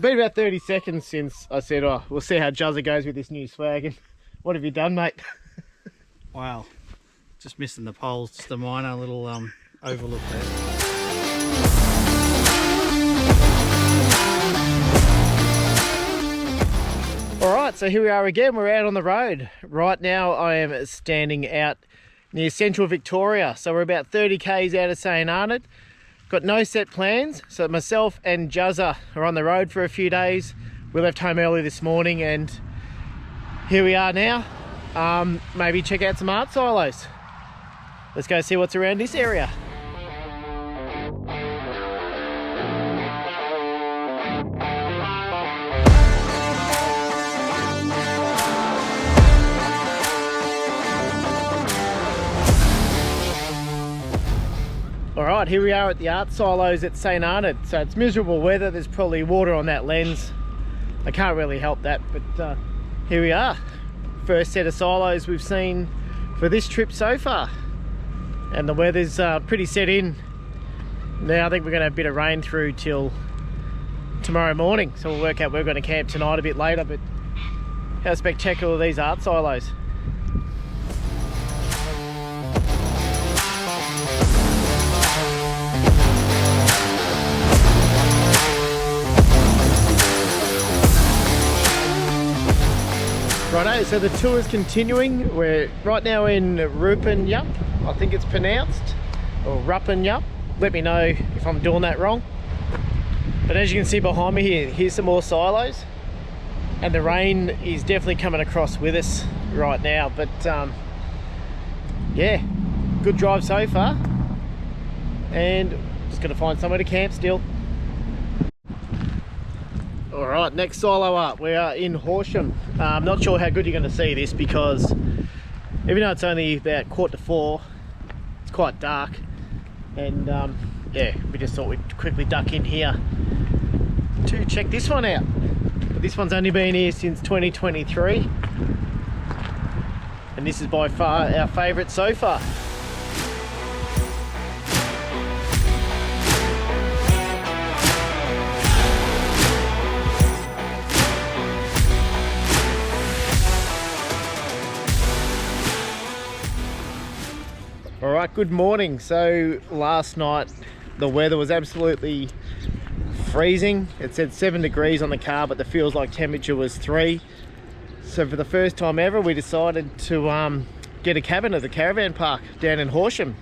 been about 30 seconds since I said, oh, we'll see how Juzza goes with this new swag. And what have you done, mate? Wow, just missing the poles, just a minor little overlook there. Alright, so here we are again, we're out on the road. Right now I am standing out near central Victoria, so we're about 30 k's out of St Arnaud. Got no set plans, so myself and Juzza are on the road for a few days. We left home early this morning and here we are now. Maybe check out some art silos. Let's go see what's around this area. Alright, here we are at the art silos at St Arnaud. So it's miserable weather, there's probably water on that lens. I can't really help that, but here we are. First set of silos we've seen for this trip so far. And the weather's pretty set in. Now I think we're going to have a bit of rain through till tomorrow morning. So we'll work out where we're going to camp tonight a bit later, but how spectacular are these art silos? Righto, so the tour is continuing. We're right now in Rupanyup, I think it's pronounced, or Rupanyup. Let me know if I'm doing that wrong. But as you can see behind me here, here's some more silos. And the rain is definitely coming across with us right now. But yeah, good drive so far. And just gonna find somewhere to camp still. Alright, next silo up, we are in Horsham. I'm not sure how good you're going to see this because even though it's only about 3:45, it's quite dark. And yeah, we just thought we'd quickly duck in here to check this one out. But this one's only been here since 2023. And this is by far our favourite so far. Alright, good morning. So last night the weather was absolutely freezing. It said 7 degrees on the car, but the feels like temperature was 3. So for the first time ever we decided to get a cabin at the caravan park down in Horsham.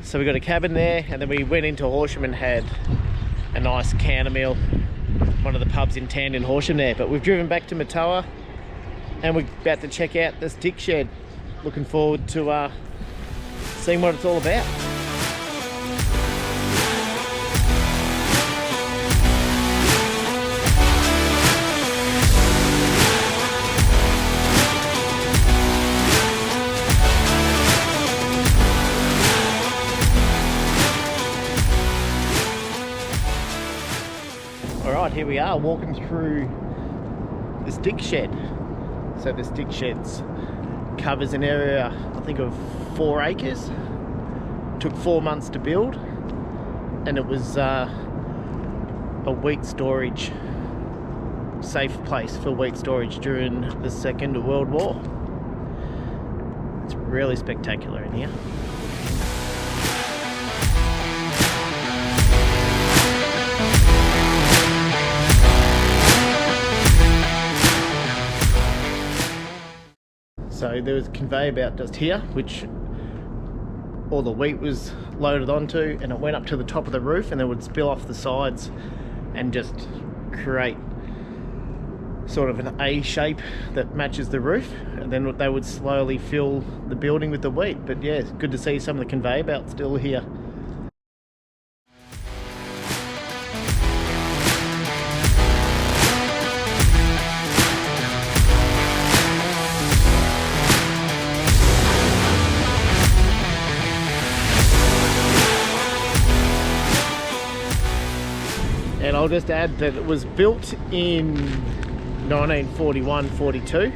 So we got a cabin there and then we went into Horsham and had a nice counter meal, one of the pubs in town in Horsham there. But we've driven back to Matoa and we're about to check out the stick shed. Looking forward to seeing what it's all about. Alright, here we are walking through the stick shed. So the stick sheds covers an area, I think, of 4 acres. Took 4 months to build, and it was a wheat storage, safe place for wheat storage during the Second World War. It's really spectacular in here. So there was a conveyor belt just here, which all the wheat was loaded onto, and it went up to the top of the roof and then would spill off the sides and just create sort of an A shape that matches the roof, and then they would slowly fill the building with the wheat. But yeah, it's good to see some of the conveyor belts still here. And I'll just add that it was built in 1941-42.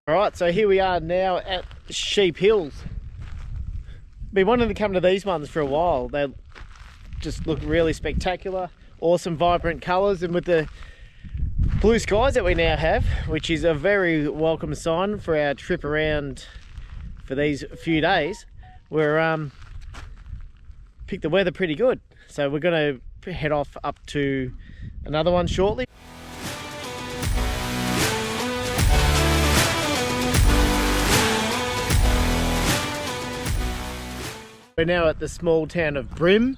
Alright, so here we are now at Sheep Hills. Been wanting to come to these ones for a while. They just look really spectacular, awesome vibrant colours, and with the blue skies that we now have, which is a very welcome sign for our trip around for these few days, we're picked the weather pretty good. So we're going to head off up to another one shortly. We're now at the small town of Brim,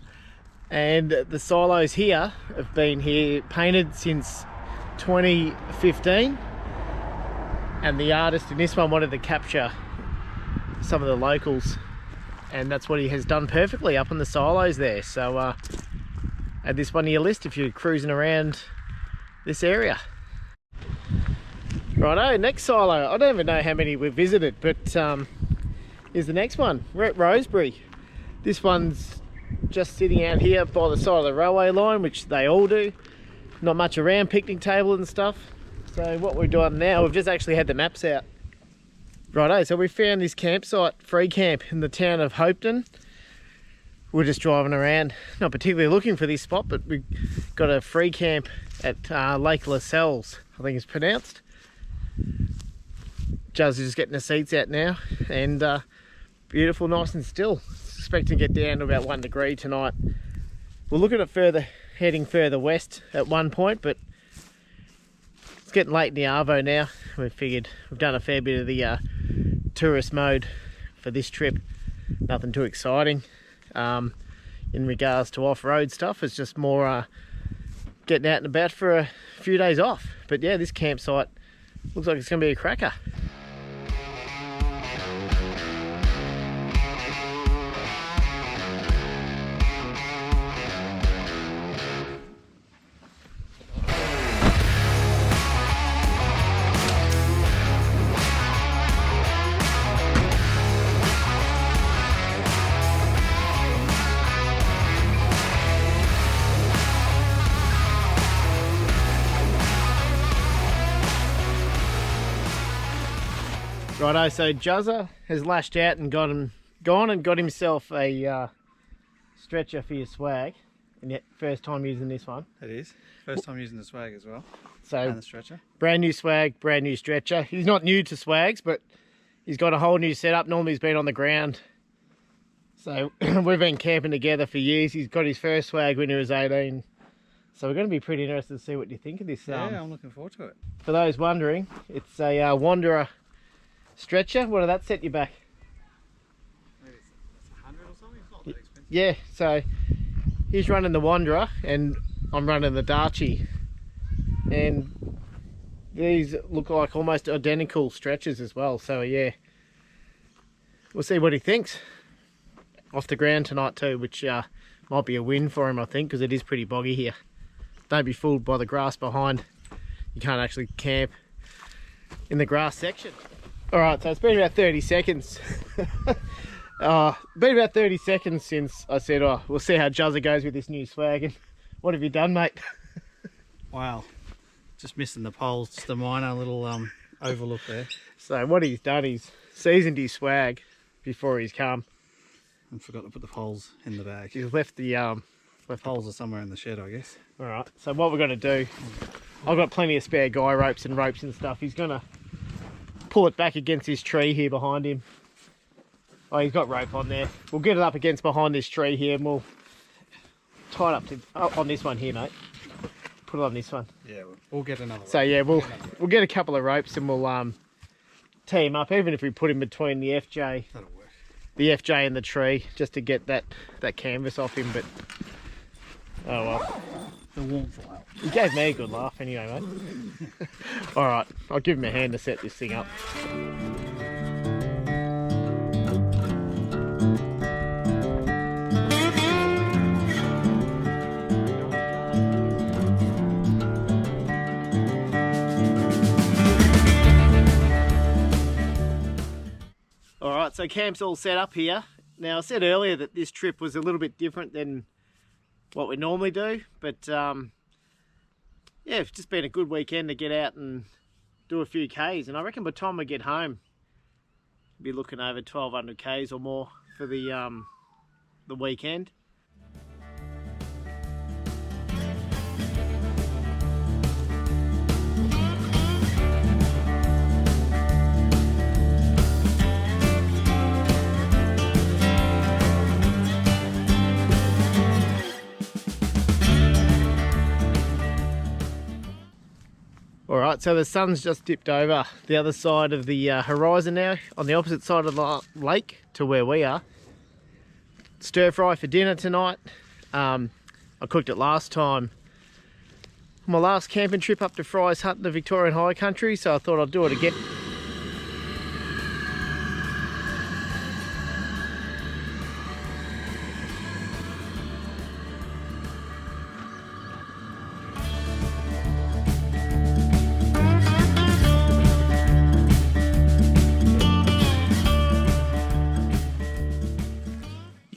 and the silos here have been here painted since 2015, and the artist in this one wanted to capture some of the locals, and that's what he has done perfectly up on the silos there. So add this one to your list if you're cruising around this area. Righto, next silo. I don't even know how many we've visited, but here's the next one. We're at Rosebery. This one's just sitting out here by the side of the railway line, which they all do. Not much around, picnic table and stuff. So what we're doing now, we've just actually had the maps out. Righto, so we found this campsite, free camp, in the town of Hopeton. We're just driving around, not particularly looking for this spot, but we got a free camp at Lake Lascelles, I think it's pronounced. Juz is just getting the seats out now, and beautiful, nice and still. Expecting to get down to about 1 degree tonight. We're looking at heading further west at one point, but it's getting late in the arvo now. We figured we've done a fair bit of the tourist mode for this trip. Nothing too exciting in regards to off-road stuff. It's just more getting out and about for a few days off. But yeah, this campsite looks like it's going to be a cracker. Righto, so Juzza has lashed out and gone and got himself a stretcher for your swag, and yet first time using this one. It is. First time using the swag as well. So and the stretcher. Brand new swag, brand new stretcher. He's not new to swags, but he's got a whole new setup. Normally he's been on the ground. So we've been camping together for years. He's got his first swag when he was 18. So we're going to be pretty interested to see what you think of this. Yeah, I'm looking forward to it. For those wondering, it's a Wanderer stretcher. What did that set you back? Maybe it's 100 or something. It's not that expensive. Yeah, so he's running the Wanderer and I'm running the Darchie, and these look like almost identical stretchers as well. So yeah, we'll see what he thinks. Off the ground tonight too, which might be a win for him, I think, because it is pretty boggy here. Don't be fooled by the grass behind. You can't actually camp in the grass section. Alright, so it's been about 30 seconds. Been about 30 seconds since I said, oh, we'll see how Juzza goes with this new swag. And what have you done, mate? Wow, just missing the poles, just a minor little overlook there. So what he's done, he's seasoned his swag before he's come. And forgot to put the poles in the bag. He's left the Poles are somewhere in the shed, I guess. Alright, so what we're going to do, I've got plenty of spare guy ropes and stuff. He's going to pull it back against this tree here behind him. Oh, he's got rope on there. We'll get it up against behind this tree here, and we'll tie it up to on this one here, mate. Put it on this one. Yeah, we'll get another. So yeah, we'll get a couple of ropes and we'll tee him up, even if we put him between the FJ. That'll work. The FJ and the tree, just to get that canvas off him. But oh well. The warmth will help. He gave me a good laugh anyway, mate. All right, I'll give him a hand to set this thing up. All right, so camp's all set up here. Now, I said earlier that this trip was a little bit different than what we normally do, but yeah, it's just been a good weekend to get out and do a few Ks, and I reckon by the time we get home, we'll be looking over 1200 Ks or more for the weekend. Alright, so the sun's just dipped over the other side of the horizon now, on the opposite side of the lake to where we are. Stir fry for dinner tonight. I cooked it last time on my last camping trip up to Fry's Hut in the Victorian High Country, so I thought I'd do it again.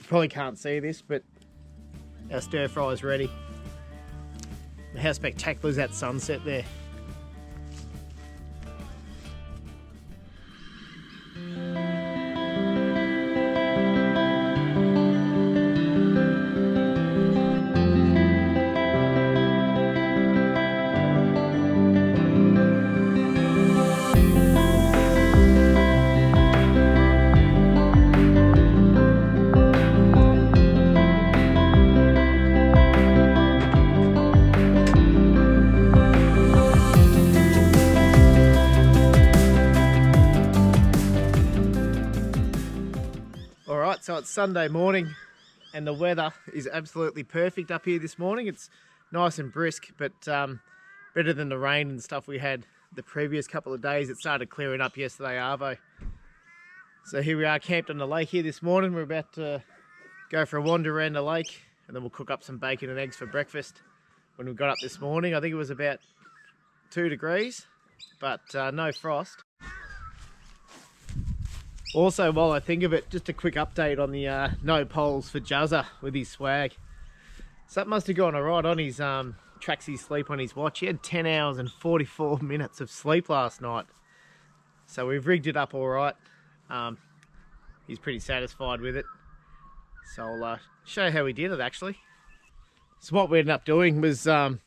Probably can't see this, but our stir fry is ready. How spectacular is that sunset there? So it's Sunday morning and the weather is absolutely perfect up here this morning. It's nice and brisk, but better than the rain and stuff we had the previous couple of days. It started clearing up yesterday, arvo. So here we are camped on the lake here this morning. We're about to go for a wander around the lake and then we'll cook up some bacon and eggs for breakfast. When we got up this morning, I think it was about 2 degrees, but no frost. Also, while I think of it, just a quick update on the no poles for Juzza with his swag. So that must have gone alright on his tracks his sleep on his watch. He had 10 hours and 44 minutes of sleep last night. So we've rigged it up alright. He's pretty satisfied with it. So I'll show you how we did it actually. So what we ended up doing was a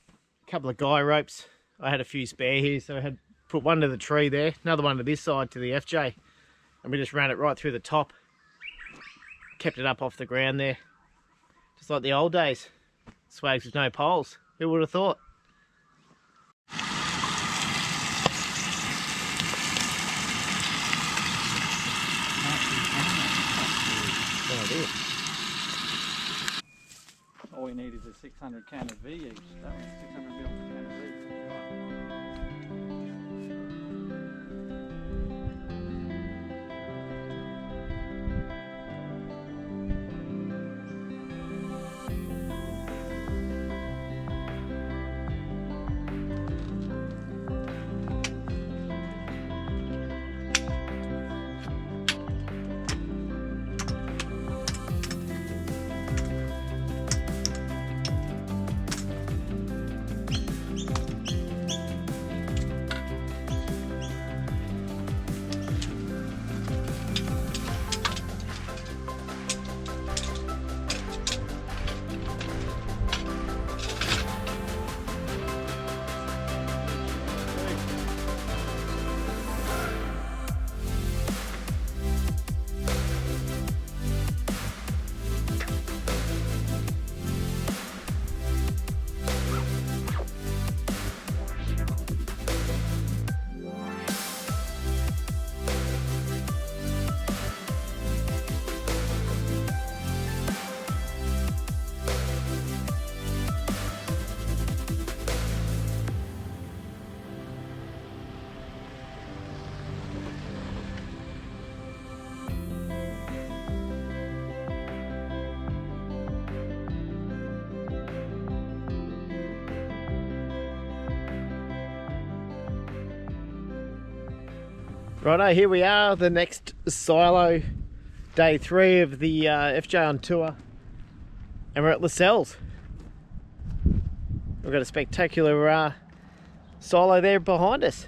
couple of guy ropes. I had a few spare here, so I had put one to the tree there, another one to this side to the FJ. And we just ran it right through the top. Kept it up off the ground there. Just like the old days. Swags with no poles. Who would have thought? All we need is a 600 can of V each. That one's 600 mil can of V. Righto, here we are, the next silo, day 3 of the FJ on tour, and we're at Lascelles. We've got a spectacular silo there behind us.